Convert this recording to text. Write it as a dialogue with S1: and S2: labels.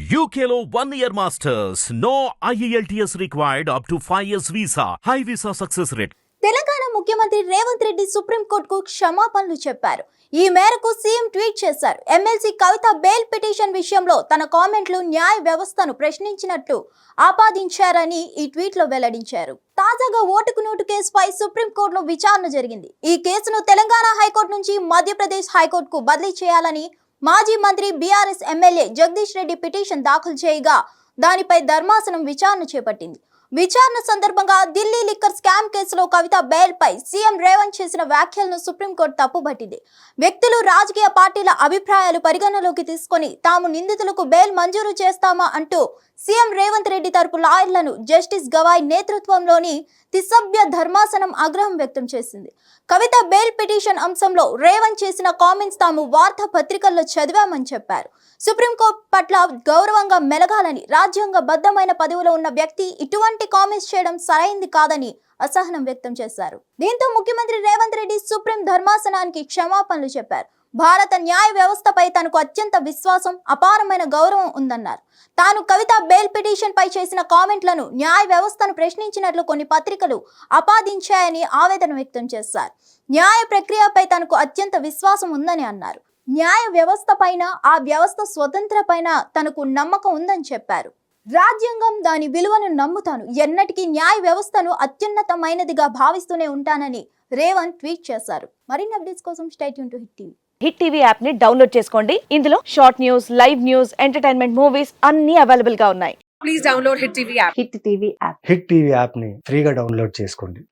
S1: UKLO 1 year masters. No IELTS required up to 5 years visa. High visa success rate.
S2: Telangana ముఖ్యమంత్రి రేవంత్ రెడ్డి సుప్రీంకోర్టుకు క్షమాపణలు చెప్పారు. ఈ మేరకు సీఎం ట్వీట్ చేశారు. ఎమ్మెల్సీ కవిత బెయిల్ పిటిషన్ విషయంలో తన కామెంట్లు న్యాయ వ్యవస్థను ప్రశ్నించినట్లు ఆపాదించారని ఈ ట్వీట్ లో వెల్లడించారు. తాజాగా ఓటుకు నోటు కేసుపై సుప్రీంకోర్టులో విచారణ జరిగింది. ఈ కేసును తెలంగాణ హైకోర్టు నుంచి మధ్యప్రదేశ్ హైకోర్టుకు బదిలీ చేయాలని మాజీ మంత్రి BRS MLA Jagadish Reddy petition దాఖలు చేయగా దానిపై ధర్మాసనం విచారణ చేపట్టింది. విచారణ సందర్భంగా ఢిల్లీ లిక్కర్ స్కామ్ కేసులో కవిత బెయిల్ పై సీఎం రేవంత్ చేసిన వ్యాఖ్యలను సుప్రీంకోర్టు తప్పుపట్టింది. వ్యక్తులు, రాజకీయ పార్టీల అభిప్రాయాలు పరిగణలోకి తీసుకొని తాము నిందితులకు బెయిల్ మంజూరు చేస్తామా అంటూ సీఎం రేవంత్ రెడ్డి తరపు లాయర్లను జస్టిస్ గవాయ్ నేతృత్వంలోని త్రిసభ్య ధర్మాసనం ఆగ్రహం వ్యక్తం చేసింది. కవిత బెయిల్ పిటిషన్ అంశంలో రేవంత్ చేసిన కామెంట్స్ తాము వార్తా పత్రికల్లో చదివామని చెప్పారు. సుప్రీంకోర్టు పట్ల గౌరవంగా మెలగాలని, రాజ్యాంగబద్ధమైన పదవిలో ఉన్న వ్యక్తి ఇటువంటి కామెంట్స్ చేయడం సరైంది కాదని అసహనం వ్యక్తం చేశారు. దీంతో ముఖ్యమంత్రి రేవంత్ రెడ్డి సుప్రీం ధర్మాసనానికి క్షమాపణలు చెప్పారు. భారత న్యాయ వ్యవస్థపై తనకు అత్యంత విశ్వాసం, అపారమైన గౌరవం ఉందన్నారు. తాను కవిత బెయిల్ పిటిషన్ పై చేసిన కామెంట్లను న్యాయ వ్యవస్థను ప్రశ్నించినట్లు కొన్ని పత్రికలు ఆపాదించాయని ఆవేదన వ్యక్తం చేశారు. న్యాయ ప్రక్రియపై తనకు అత్యంత విశ్వాసం ఉందని అన్నారు. న్యాయ వ్యవస్థ పైన, ఆ వ్యవస్థ స్వతంత్ర పైన తనకు నమ్మకం ఉందని చెప్పారు. రాజ్యాంగం, దాని విలువను నమ్ముతాను. ఎన్నటికీ న్యాయ వ్యవస్థను అత్యున్నతమైనదిగా భావిస్తూనే ఉంటానని రేవంత్ ట్వీట్ చేశారు. మరిన్ని అప్డేట్స్ కోసం stay tune to hit TV.
S3: Hit TV app ని డౌన్లోడ్ చేసుకోండి. ఇందులో short news, live news, entertainment movies అన్ని అవైలబుల్ గా ఉన్నాయి.
S4: Please download Hit TV app.
S3: Hit TV app.
S5: Hit TV యాప్ని ఫ్రీగా డౌన్లోడ్ చేసుకోండి.